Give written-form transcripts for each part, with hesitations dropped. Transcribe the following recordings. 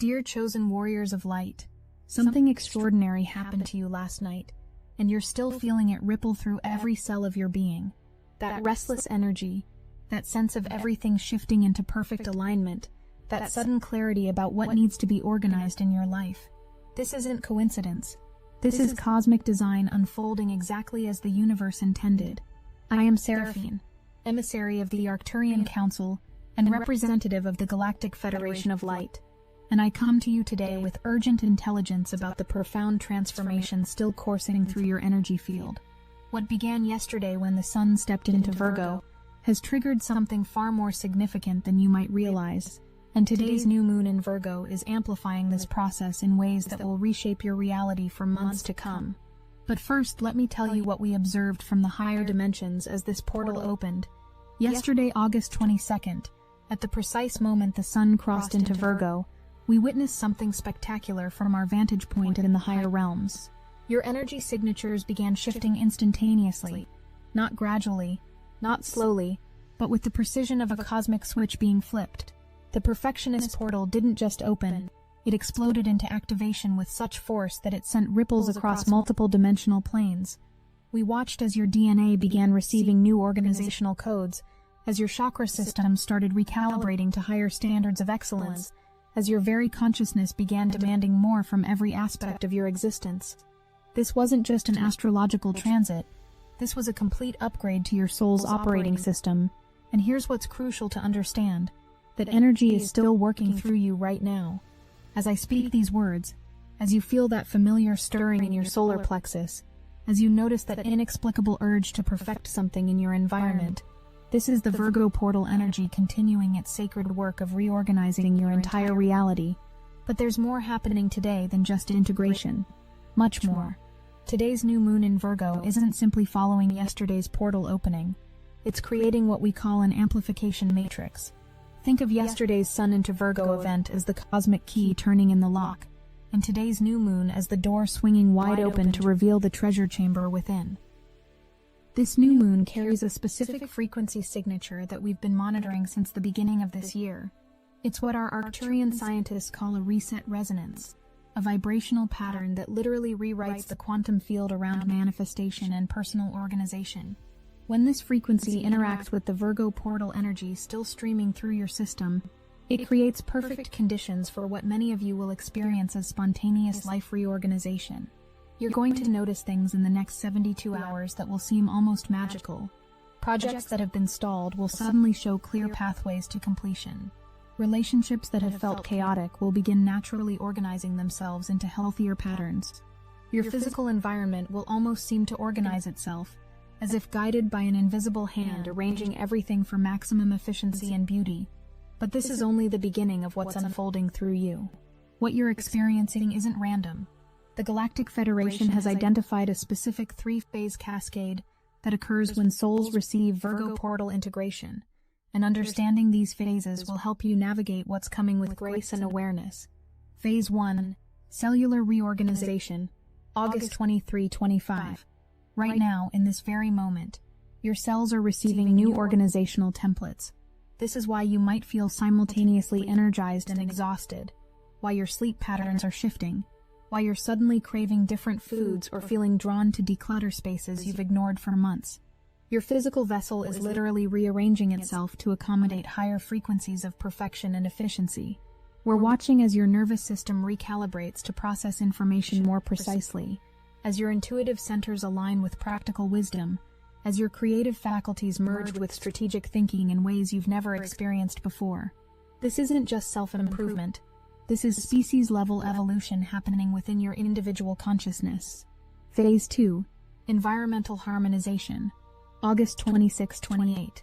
Dear chosen warriors of light, something extraordinary happened to you last night, and you're still feeling it ripple through every cell of your being. That restless energy, that sense of everything shifting into perfect alignment, that sudden clarity about what needs to be organized in your life. This isn't coincidence. This is cosmic design unfolding exactly as the universe intended. I am Seraphine, emissary of the Arcturian Council and representative of the Galactic Federation of Light, and I come to you today with urgent intelligence about the profound transformation still coursing through your energy field. What began yesterday when the sun stepped into Virgo has triggered something far more significant than you might realize, and today's new moon in Virgo is amplifying this process in ways that will reshape your reality for months to come. But first, let me tell you what we observed from the higher dimensions as this portal opened. Yesterday, August 22nd, at the precise moment the sun crossed into Virgo, we witnessed something spectacular from our vantage point in the higher realms. Your energy signatures began shifting instantaneously, not gradually, not slowly, but with the precision of a cosmic switch being flipped. The perfectionist portal didn't just open, it exploded into activation with such force that it sent ripples across multiple dimensional planes. We watched as your DNA began receiving new organizational codes, as your chakra system started recalibrating to higher standards of excellence, as your very consciousness began demanding more from every aspect of your existence. This wasn't just an astrological transit, this was a complete upgrade to your soul's operating system, and here's what's crucial to understand, that energy is still working through you right now. As I speak these words, as you feel that familiar stirring in your solar plexus, as you notice that inexplicable urge to perfect something in your environment, this is the Virgo portal energy continuing its sacred work of reorganizing your entire reality. But there's more happening today than just integration. Much more. Today's new moon in Virgo isn't simply following yesterday's portal opening. It's creating what we call an amplification matrix. Think of yesterday's sun into Virgo event as the cosmic key turning in the lock, and today's new moon as the door swinging wide open to reveal the treasure chamber within. This new moon carries a specific frequency signature that we've been monitoring since the beginning of this year. It's what our Arcturian scientists call a reset resonance, a vibrational pattern that literally rewrites the quantum field around manifestation and personal organization. When this frequency interacts with the Virgo portal energy still streaming through your system, it creates perfect conditions for what many of you will experience as spontaneous life reorganization. You're going to notice things in the next 72 hours that will seem almost magical. Projects that have been stalled will suddenly show clear pathways to completion. Relationships that have felt chaotic will begin naturally organizing themselves into healthier patterns. Your physical environment will almost seem to organize itself, as if guided by an invisible hand arranging everything for maximum efficiency and beauty. But this is only the beginning of what's unfolding through you. What you're experiencing isn't random. The Galactic Federation has identified a specific three-phase cascade that occurs when souls receive Virgo portal integration, and understanding these phases will help you navigate what's coming with grace and awareness. Phase 1. Cellular Reorganization, August 23-25. Right now, in this very moment, your cells are receiving new organizational templates. This is why you might feel simultaneously energized and exhausted, why your sleep patterns are shifting, why you're suddenly craving different foods or feeling drawn to declutter spaces you've ignored for months. Your physical vessel is literally rearranging itself to accommodate higher frequencies of perfection and efficiency. We're watching as your nervous system recalibrates to process information more precisely, as your intuitive centers align with practical wisdom, as your creative faculties merge with strategic thinking in ways you've never experienced before. This isn't just self-improvement. This is species-level evolution happening within your individual consciousness. Phase 2. Environmental Harmonization, August 26-28.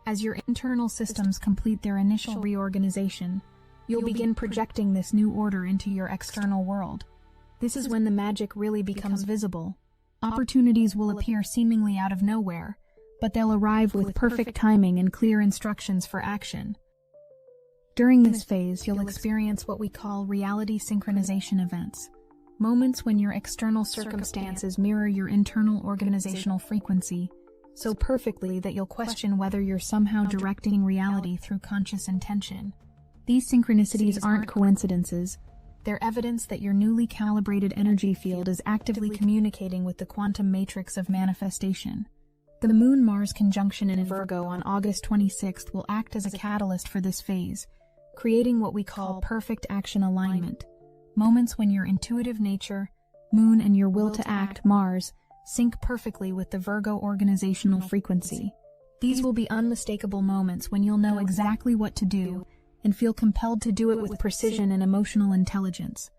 As your internal systems complete their initial reorganization, you'll begin projecting this new order into your external world. This is when the magic really becomes visible. Opportunities will appear seemingly out of nowhere, but they'll arrive with perfect timing and clear instructions for action. During this phase, you'll experience what we call reality synchronization events, moments when your external circumstances mirror your internal organizational frequency, so perfectly that you'll question whether you're somehow directing reality through conscious intention. These synchronicities aren't coincidences. They're evidence that your newly calibrated energy field is actively communicating with the quantum matrix of manifestation. The Moon-Mars conjunction in Virgo on August 26th will act as a catalyst for this phase, creating what we call perfect action alignment. Moments when your intuitive nature, Moon, and your will to act, Mars, sync perfectly with the Virgo organizational frequency. These will be unmistakable moments when you'll know exactly what to do and feel compelled to do it with precision and emotional intelligence.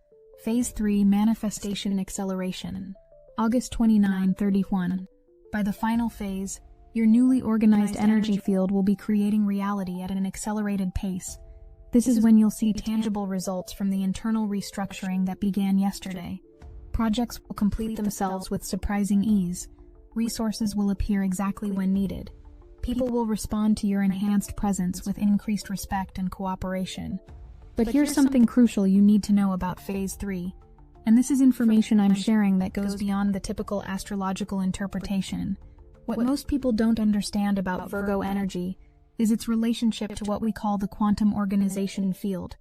Phase 3, Manifestation Acceleration. August 29-31. By the final phase, your newly organized energy field will be creating reality at an accelerated pace. This is when you'll see tangible results from the internal restructuring that began yesterday. Projects will complete themselves with surprising ease. Resources will appear exactly when needed. People will respond to your enhanced presence with increased respect and cooperation. But here's something crucial you need to know about Phase 3. And this is information I'm sharing that goes beyond the typical astrological interpretation. What most people don't understand about Virgo energy is its relationship to what we call the quantum organization field,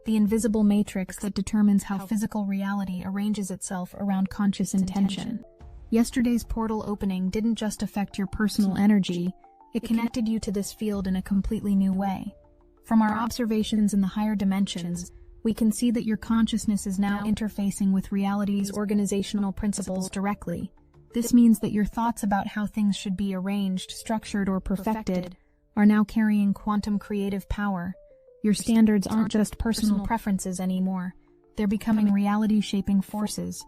the invisible matrix that determines how physical reality arranges itself around conscious intention. Yesterday's portal opening didn't just affect your personal energy, it connected you to this field in a completely new way. From our observations in the higher dimensions, we can see that your consciousness is now interfacing with reality's organizational principles directly. This means that your thoughts about how things should be arranged, structured, or perfected are now carrying quantum creative power. Your standards aren't just personal preferences anymore. They're becoming reality-shaping forces.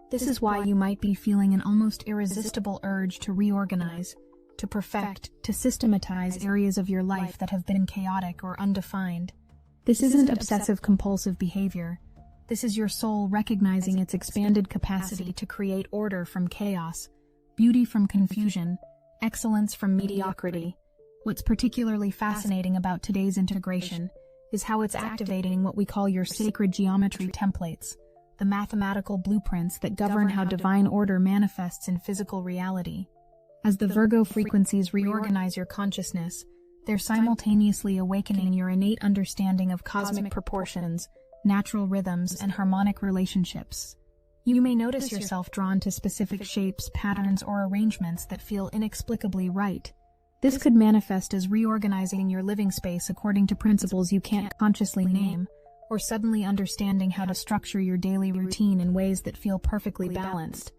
This is why you might be feeling an almost irresistible urge to reorganize, to perfect, to systematize areas of your life that have been chaotic or undefined. This isn't obsessive-compulsive behavior. This is your soul recognizing its expanded capacity to create order from chaos, beauty from confusion, excellence from mediocrity. What's particularly fascinating about today's integration is how it's activating what we call your sacred geometry templates, the mathematical blueprints that govern how divine order manifests in physical reality. As the Virgo frequencies reorganize your consciousness, they're simultaneously awakening your innate understanding of cosmic proportions, natural rhythms, and harmonic relationships. You may notice yourself drawn to specific shapes, patterns, or arrangements that feel inexplicably right. This could manifest as reorganizing your living space according to principles you can't consciously name, or suddenly understanding how to structure your daily routine in ways that feel perfectly balanced.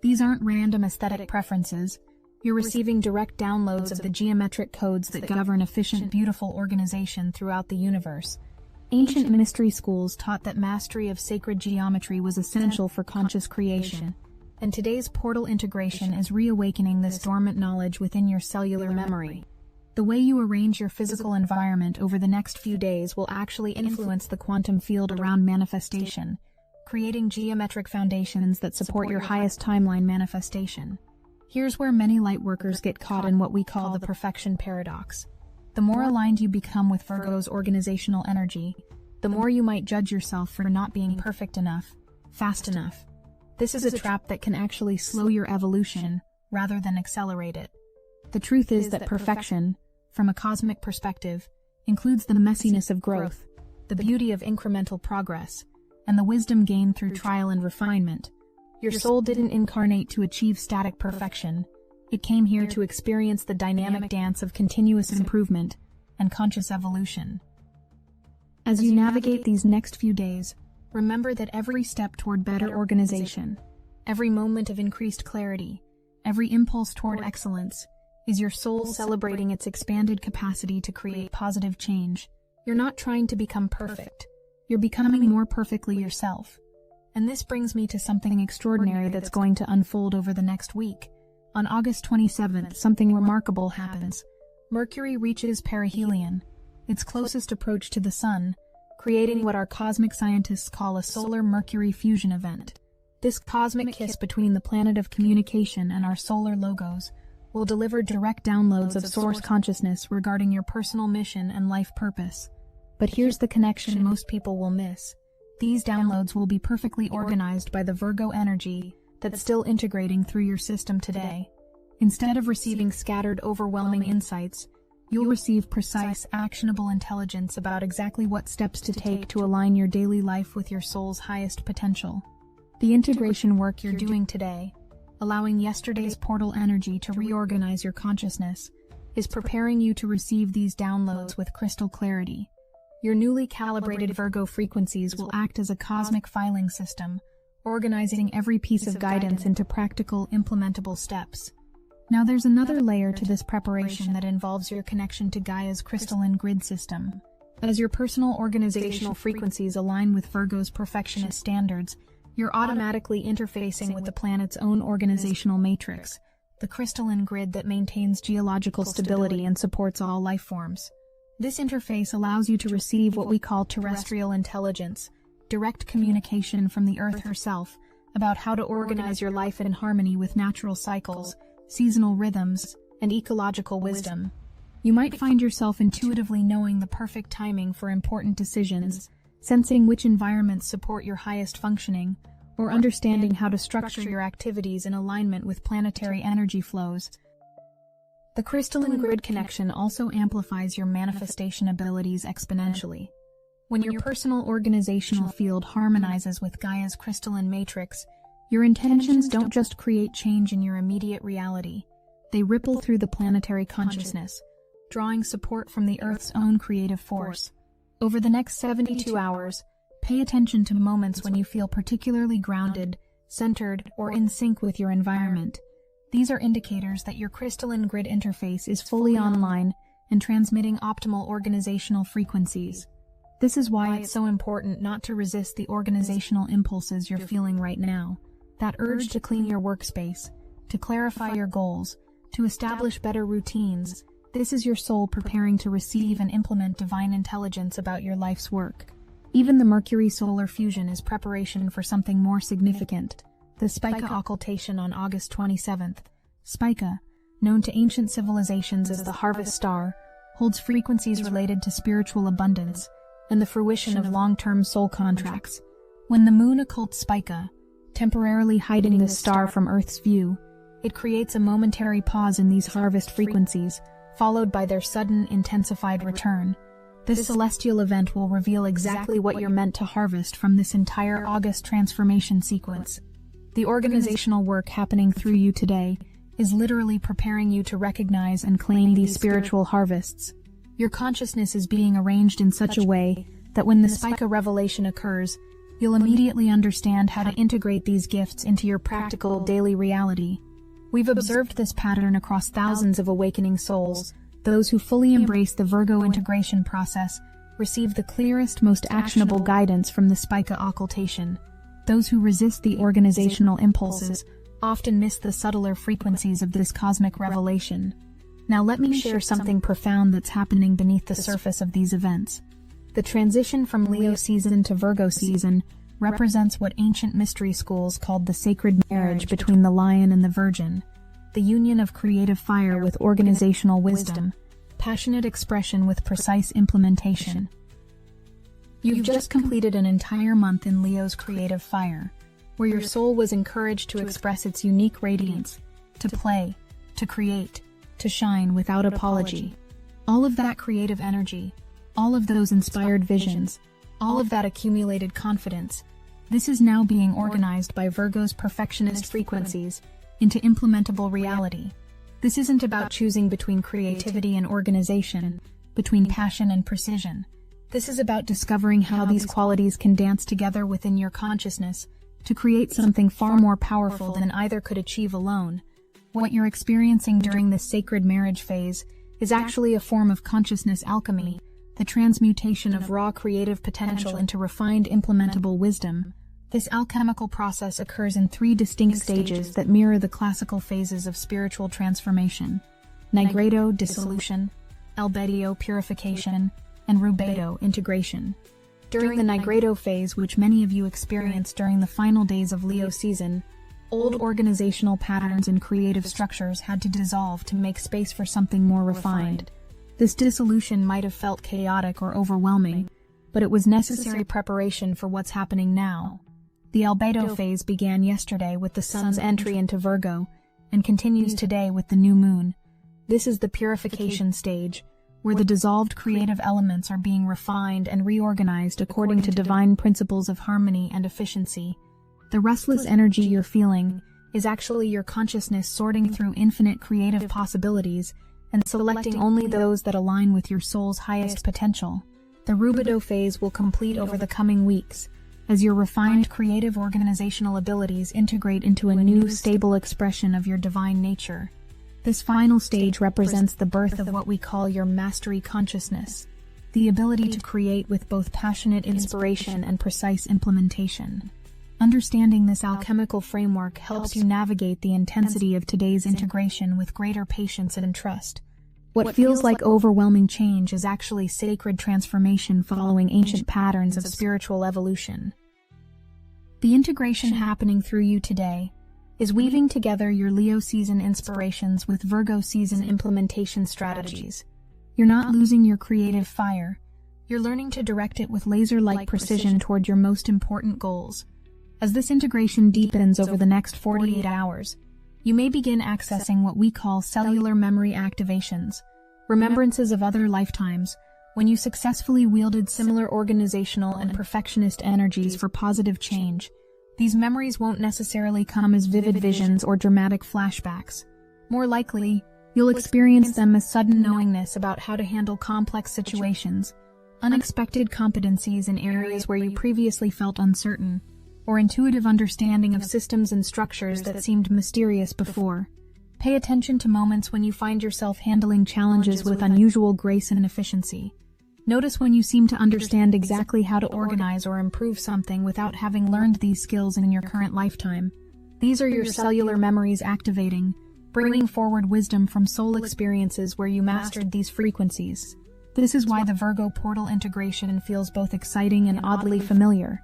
These aren't random aesthetic preferences. You're receiving direct downloads of the geometric codes that govern efficient, beautiful organization throughout the universe. Ancient mystery schools taught that mastery of sacred geometry was essential for conscious creation, and today's portal integration is reawakening this dormant knowledge within your cellular memory. The way you arrange your physical environment over the next few days will actually influence the quantum field around manifestation, creating geometric foundations that support your highest timeline manifestation. Here's where many lightworkers get caught in what we call the perfection paradox. The more aligned you become with Virgo's organizational energy, the more you might judge yourself for not being perfect enough, fast enough. This is a trap that can actually slow your evolution rather than accelerate it. The truth is that perfection, from a cosmic perspective, includes the messiness of growth, the beauty of incremental progress, and the wisdom gained through trial and refinement. Your soul didn't incarnate to achieve static perfection. It came here to experience the dynamic dance of continuous improvement and conscious evolution. As you navigate these next few days, remember that every step toward better organization, every moment of increased clarity, every impulse toward excellence, is your soul celebrating its expanded capacity to create positive change. You're not trying to become perfect. You're becoming more perfectly yourself. And this brings me to something extraordinary that's going to unfold over the next week. On August 27th, something remarkable happens. Mercury reaches perihelion, its closest approach to the Sun, creating what our cosmic scientists call a solar Mercury fusion event. This cosmic kiss between the planet of communication and our solar logos will deliver direct downloads of source consciousness regarding your personal mission and life purpose. But here's the connection most people will miss. These downloads will be perfectly organized by the Virgo energy that's still integrating through your system today. Instead of receiving scattered, overwhelming insights, You'll receive precise, actionable intelligence about exactly what steps to take to align your daily life with your soul's highest potential. The integration work you're doing today, allowing yesterday's portal energy to reorganize your consciousness, is preparing you to receive these downloads with crystal clarity. Your newly calibrated Virgo frequencies will act as a cosmic filing system, organizing every piece of guidance into practical, implementable steps. Now there's another layer to this preparation that involves your connection to Gaia's crystalline grid system. As your personal organizational frequencies align with Virgo's perfectionist standards, you're automatically interfacing with the planet's own organizational matrix, the crystalline grid that maintains geological stability and supports all life forms. This interface allows you to receive what we call terrestrial intelligence, direct communication from the Earth herself about how to organize your life in harmony with natural cycles, seasonal rhythms, and ecological wisdom. You might find yourself intuitively knowing the perfect timing for important decisions, sensing which environments support your highest functioning, or understanding how to structure your activities in alignment with planetary energy flows. The crystalline grid connection also amplifies your manifestation abilities exponentially. When your personal organizational field harmonizes with Gaia's crystalline matrix, your intentions don't just create change in your immediate reality, they ripple through the planetary consciousness, drawing support from the Earth's own creative force. Over the next 72 hours, pay attention to moments when you feel particularly grounded, centered, or in sync with your environment. These are indicators that your crystalline grid interface is fully online and transmitting optimal organizational frequencies. This is why it's so important not to resist the organizational impulses you're feeling right now. That urge to clean your workspace, to clarify your goals, to establish better routines. This is your soul preparing to receive and implement divine intelligence about your life's work. Even the Mercury solar fusion is preparation for something more significant, the Spica occultation on August 27th. Spica, known to ancient civilizations as the harvest star, holds frequencies related to spiritual abundance and the fruition of long-term soul contracts. When the moon occults Spica, temporarily hiding this star from Earth's view, it creates a momentary pause in these harvest frequencies, followed by their sudden, intensified return. This celestial event will reveal exactly what you're meant to harvest from this entire August transformation sequence. The organizational work happening through you today is literally preparing you to recognize and claim these spiritual harvests. Your consciousness is being arranged in such a way that when the Spica revelation occurs, you'll immediately understand how to integrate these gifts into your practical daily reality. We've observed this pattern across thousands of awakening souls. Those who fully embrace the Virgo integration process receive the clearest, most actionable guidance from the Spica occultation. Those who resist the organizational impulses often miss the subtler frequencies of this cosmic revelation. Now let me share something profound that's happening beneath the surface of these events. The transition from Leo season to Virgo season represents what ancient mystery schools called the sacred marriage between the lion and the virgin, the union of creative fire with organizational wisdom, passionate expression with precise implementation. You've just completed an entire month in Leo's creative fire, where your soul was encouraged to express its unique radiance, to play, to create, to shine without apology. All of that creative energy, all of those inspired visions, all of that accumulated confidence, this is now being organized by Virgo's perfectionist frequencies into implementable reality. This isn't about choosing between creativity and organization, between passion and precision. This is about discovering how these qualities can dance together within your consciousness to create something far more powerful than either could achieve alone. What you're experiencing during this sacred marriage phase is actually a form of consciousness alchemy, the transmutation of raw creative potential into refined implementable wisdom. This alchemical process occurs in 3 distinct stages that mirror the classical phases of spiritual transformation: nigredo, dissolution; albedo, purification; and rubedo, integration. During the nigredo phase, which many of you experience during the final days of Leo season, old organizational patterns and creative structures had to dissolve to make space for something more refined. This dissolution might have felt chaotic or overwhelming, but it was necessary preparation for what's happening now. The albedo phase began yesterday with the sun's entry into Virgo and continues today with the new moon. This is the purification stage, where the dissolved creative elements are being refined and reorganized according to divine principles of harmony and efficiency. The restless energy you're feeling is actually your consciousness sorting through infinite creative possibilities and selecting only those that align with your soul's highest potential. The rubido phase will complete over the coming weeks, as your refined creative organizational abilities integrate into a new, stable expression of your divine nature. This final stage represents the birth of what we call your mastery consciousness, the ability to create with both passionate inspiration and precise implementation. Understanding this alchemical framework helps you navigate the intensity of today's integration with greater patience and trust. What feels like overwhelming change is actually sacred transformation following ancient patterns of spiritual evolution. The integration happening through you today is weaving together your Leo season inspirations with Virgo season implementation strategies. You're not losing your creative fire. You're learning to direct it with laser-like precision toward your most important goals. As this integration deepens over the next 48 hours, you may begin accessing what we call cellular memory activations, remembrances of other lifetimes, when you successfully wielded similar organizational and perfectionist energies for positive change. These memories won't necessarily come as vivid visions or dramatic flashbacks. More likely, you'll experience them as sudden knowingness about how to handle complex situations, unexpected competencies in areas where you previously felt uncertain, or intuitive understanding of systems and structures that seemed mysterious before. Pay attention to moments when you find yourself handling challenges with unusual grace and efficiency. Notice when you seem to understand exactly how to organize or improve something without having learned these skills in your current lifetime. These are your cellular memories activating, bringing forward wisdom from soul experiences where you mastered these frequencies. This is why the Virgo portal integration feels both exciting and oddly familiar.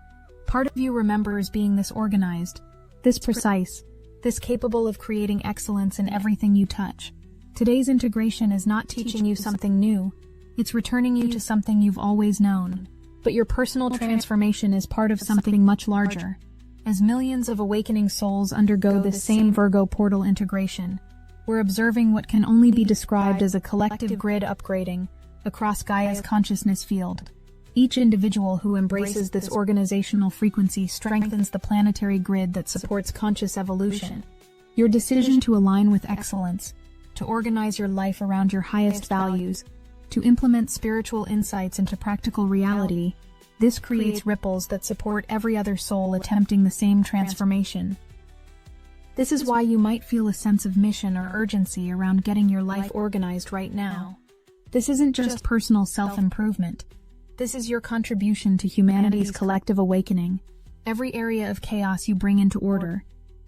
Part of you remembers being this organized, this precise, this capable of creating excellence in everything you touch. Today's integration is not teaching you something new, it's returning you to something you've always known. But your personal transformation is part of something much larger. As millions of awakening souls undergo this same Virgo portal integration, we're observing what can only be described as a collective grid upgrading across Gaia's consciousness field. Each individual who embraces this organizational frequency strengthens the planetary grid that supports conscious evolution. Your decision to align with excellence, to organize your life around your highest values, to implement spiritual insights into practical reality, this creates ripples that support every other soul attempting the same transformation. This is why you might feel a sense of mission or urgency around getting your life organized right now. This isn't just personal self-improvement. This is your contribution to humanity's collective awakening. Every area of chaos you bring into order,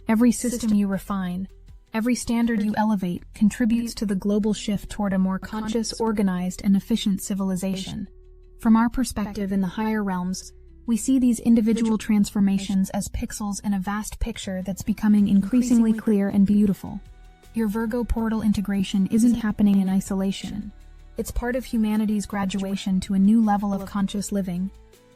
every system you refine, every standard you elevate contributes to the global shift toward a more conscious, organized, and efficient civilization. From our perspective in the higher realms, we see these individual transformations as pixels in a vast picture that's becoming increasingly clear and beautiful. Your Virgo portal integration isn't happening in isolation. It's part of humanity's graduation to a new level of conscious living.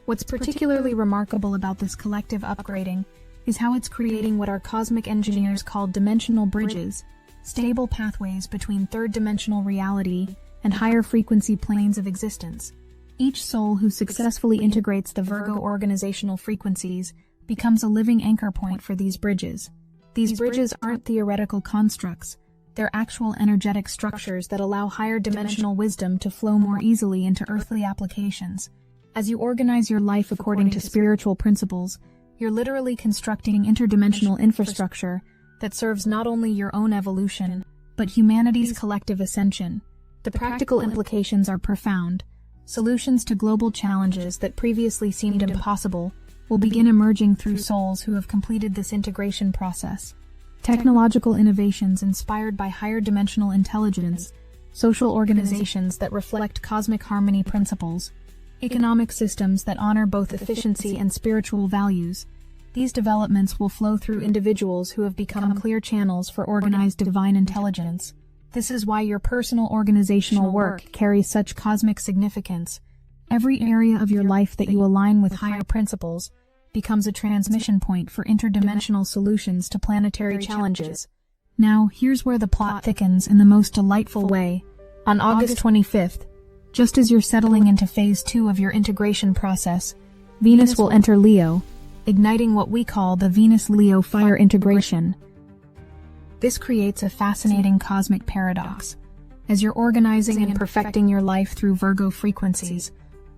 What's particularly remarkable about this collective upgrading is how it's creating what our cosmic engineers call dimensional bridges, stable pathways between third-dimensional reality and higher frequency planes of existence. Each soul who successfully integrates the Virgo organizational frequencies becomes a living anchor point for these bridges. These bridges aren't theoretical constructs. They're actual energetic structures that allow higher dimensional wisdom to flow more easily into earthly applications. As you organize your life according to spiritual principles, you're literally constructing interdimensional infrastructure that serves not only your own evolution, but humanity's collective ascension. The practical implications are profound. Solutions to global challenges that previously seemed impossible will begin emerging through souls who have completed this integration process. Technological innovations inspired by higher dimensional intelligence, social organizations that reflect cosmic harmony principles, economic systems that honor both efficiency and spiritual values. These developments will flow through individuals who have become clear channels for organized divine intelligence. This is why your personal organizational work carries such cosmic significance. Every area of your life that you align with higher principles becomes a transmission point for interdimensional solutions to planetary challenges. Now, here's where the plot thickens in the most delightful way. On August 25th, Just as you're settling into phase 2 of your integration process, Venus will enter Leo, igniting what we call the Venus-Leo fire integration. This creates a fascinating cosmic paradox. As you're organizing and perfecting your life through Virgo frequencies,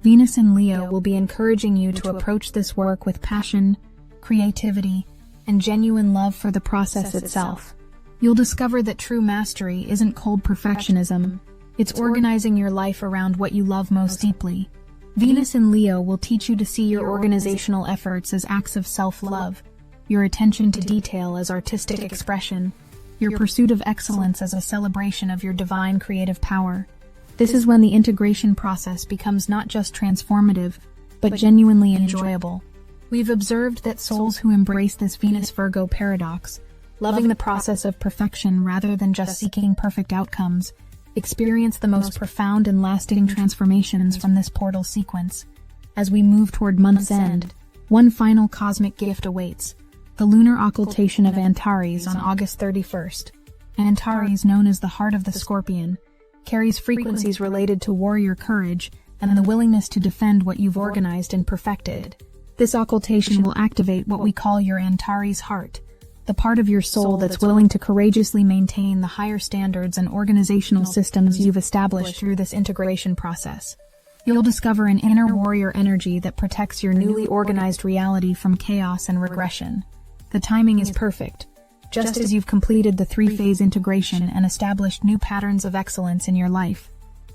Venus in Leo will be encouraging you to approach this work with passion, creativity, and genuine love for the process itself. You'll discover that true mastery isn't cold perfectionism, it's organizing your life around what you love most deeply. Venus in Leo will teach you to see your organizational efforts as acts of self-love, your attention to detail as artistic expression, your pursuit of excellence as a celebration of your divine creative power. This is when the integration process becomes not just transformative, but genuinely enjoyable. We've observed that souls who embrace this Venus-Virgo paradox, loving the process of perfection rather than just seeking perfect outcomes, experience the most profound and lasting transformations from this portal sequence. As we move toward month's end, one final cosmic gift awaits: the lunar occultation of Antares on August 31st. Antares, known as the heart of the Scorpion, carries frequencies related to warrior courage and the willingness to defend what you've organized and perfected. This occultation will activate what we call your Antares heart, the part of your soul that's willing to courageously maintain the higher standards and organizational systems you've established through this integration process. You'll discover an inner warrior energy that protects your newly organized reality from chaos and regression. The timing is perfect, just as you've completed the 3-phase integration and established new patterns of excellence in your life.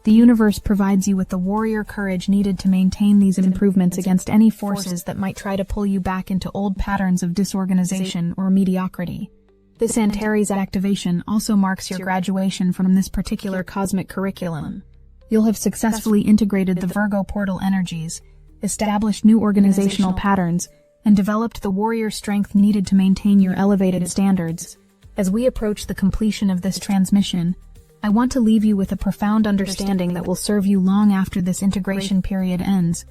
The universe provides you with the warrior courage needed to maintain these improvements against any forces that might try to pull you back into old patterns of disorganization or mediocrity. This Antares activation also marks your graduation from this particular cosmic curriculum. You'll have successfully integrated the Virgo portal energies, established new organizational patterns, and developed the warrior strength needed to maintain your elevated standards. As we approach the completion of this transmission, I want to leave you with a profound understanding that will serve you long after this integration period ends.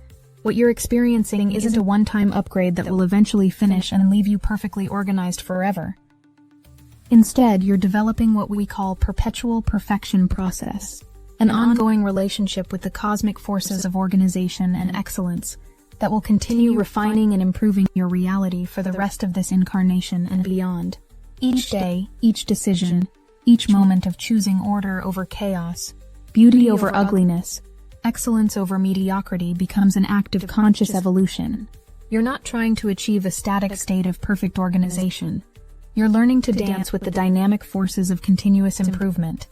What you're experiencing isn't a one-time upgrade that will eventually finish and leave you perfectly organized forever. Instead, you're developing what we call perpetual perfection process, an ongoing relationship with the cosmic forces of organization and excellence that will continue refining and improving your reality for the rest of this incarnation and beyond. Each day, each decision, each moment of choosing order over chaos, beauty over ugliness, excellence over mediocrity becomes an act of conscious evolution. You're not trying to achieve a static state of perfect organization. You're learning to dance with the dynamic forces of continuous improvement.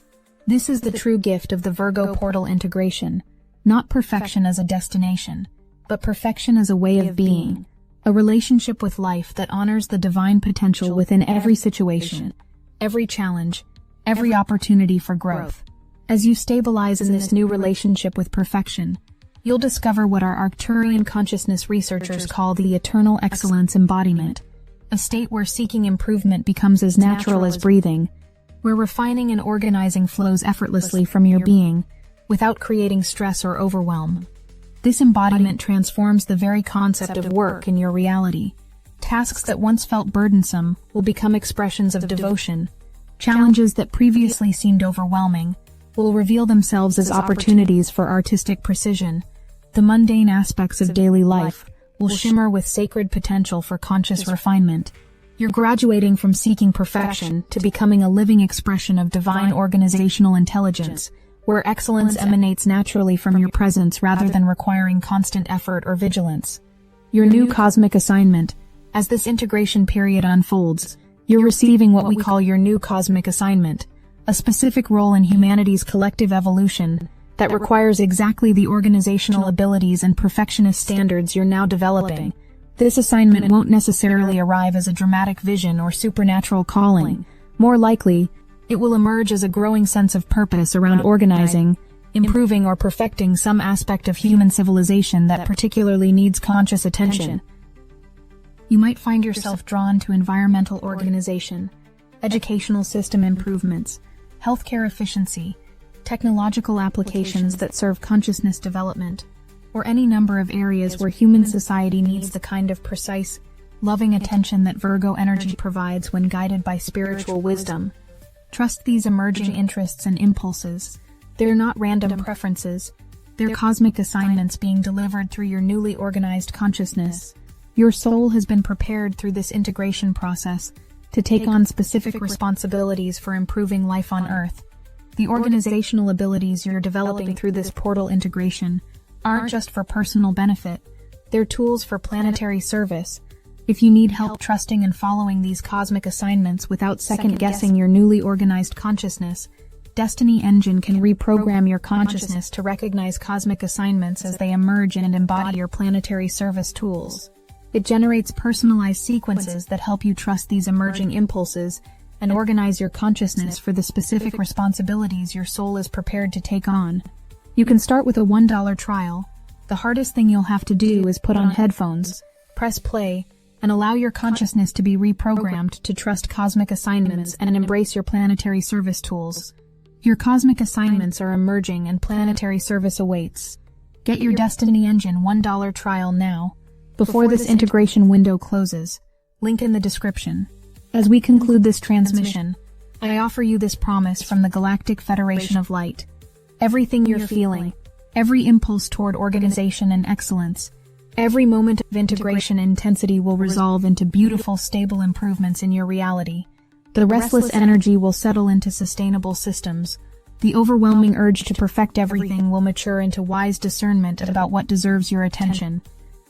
This is the true gift of the Virgo portal integration, not perfection as a destination, but perfection as a way of being, a relationship with life that honors the divine potential within every situation, every challenge, every opportunity for growth. As you stabilize in this new relationship with perfection, you'll discover what our Arcturian consciousness researchers call the eternal excellence embodiment, a state where seeking improvement becomes as natural as breathing, where refining and organizing flows effortlessly from your being, without creating stress or overwhelm. This embodiment transforms the very concept of work in your reality. Tasks that once felt burdensome will become expressions of devotion. Challenges that previously seemed overwhelming will reveal themselves as opportunities for artistic precision. The mundane aspects of daily life will shimmer with sacred potential for conscious refinement. You're graduating from seeking perfection to becoming a living expression of divine organizational intelligence, where excellence emanates naturally from your presence rather than requiring constant effort or vigilance. Your new cosmic assignment. As this integration period unfolds, you're receiving what we call your new cosmic assignment, a specific role in humanity's collective evolution that requires exactly the organizational abilities and perfectionist standards you're now developing. This assignment won't necessarily arrive as a dramatic vision or supernatural calling. More likely, it will emerge as a growing sense of purpose around organizing, improving, or perfecting some aspect of human civilization that particularly needs conscious attention. You might find yourself drawn to environmental organization, educational system improvements, healthcare efficiency, technological applications that serve consciousness development, or any number of areas where human society needs the kind of precise, loving attention that Virgo energy provides when guided by spiritual wisdom. Trust these emerging interests and impulses. They're not random preferences. They're cosmic assignments being delivered through your newly organized consciousness. Your soul has been prepared through this integration process to take on specific responsibilities for improving life on Earth. The organizational abilities you're developing through this portal integration aren't just for personal benefit, they're tools for planetary service. If you need help trusting and following these cosmic assignments without second-guessing your newly organized consciousness, Destiny Engine can reprogram your consciousness to recognize cosmic assignments as they emerge and embody your planetary service tools. It generates personalized sequences that help you trust these emerging impulses and organize your consciousness for the specific responsibilities your soul is prepared to take on. You can start with a $1 trial. The hardest thing you'll have to do is put on headphones, press play, and allow your consciousness to be reprogrammed to trust cosmic assignments and embrace your planetary service tools. Your cosmic assignments are emerging and planetary service awaits. Get your Destiny Engine $1 trial now, before this integration window closes. Link in the description. As we conclude this transmission, I offer you this promise from the Galactic Federation of Light. Everything you're feeling, every impulse toward organization and excellence, every moment of integration and intensity will resolve into beautiful, stable improvements in your reality. The restless energy will settle into sustainable systems. The overwhelming urge to perfect everything will mature into wise discernment about what deserves your attention.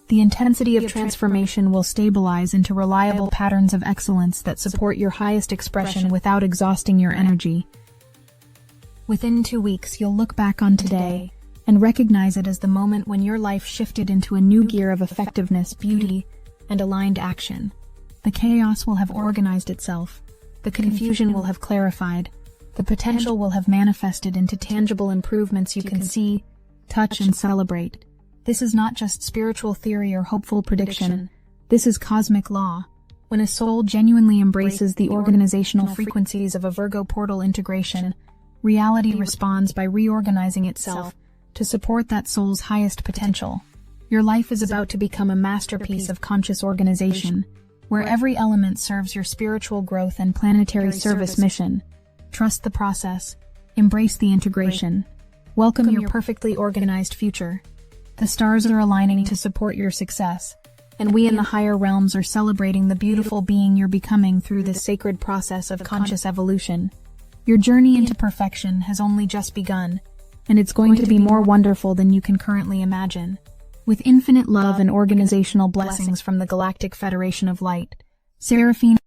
The intensity of transformation will stabilize into reliable patterns of excellence that support your highest expression without exhausting your energy. Within 2 weeks, you'll look back on today and recognize it as the moment when your life shifted into a new gear of effectiveness, beauty, and aligned action. The chaos will have organized itself. The confusion will have clarified. The potential will have manifested into tangible improvements you can see, touch, and celebrate. This is not just spiritual theory or hopeful prediction. This is cosmic law. When a soul genuinely embraces the organizational frequencies of a Virgo portal integration, reality responds by reorganizing itself to support that soul's highest potential. Your life is about to become a masterpiece of conscious organization, where every element serves your spiritual growth and planetary service mission. Trust the process. Embrace the integration. Welcome your perfectly organized future. The stars are aligning to support your success, and we in the higher realms are celebrating the beautiful being you're becoming through this sacred process of conscious evolution. Your journey into perfection has only just begun, and it's going to be more wonderful than you can currently imagine. With infinite love and organizational blessings from the Galactic Federation of Light, Seraphine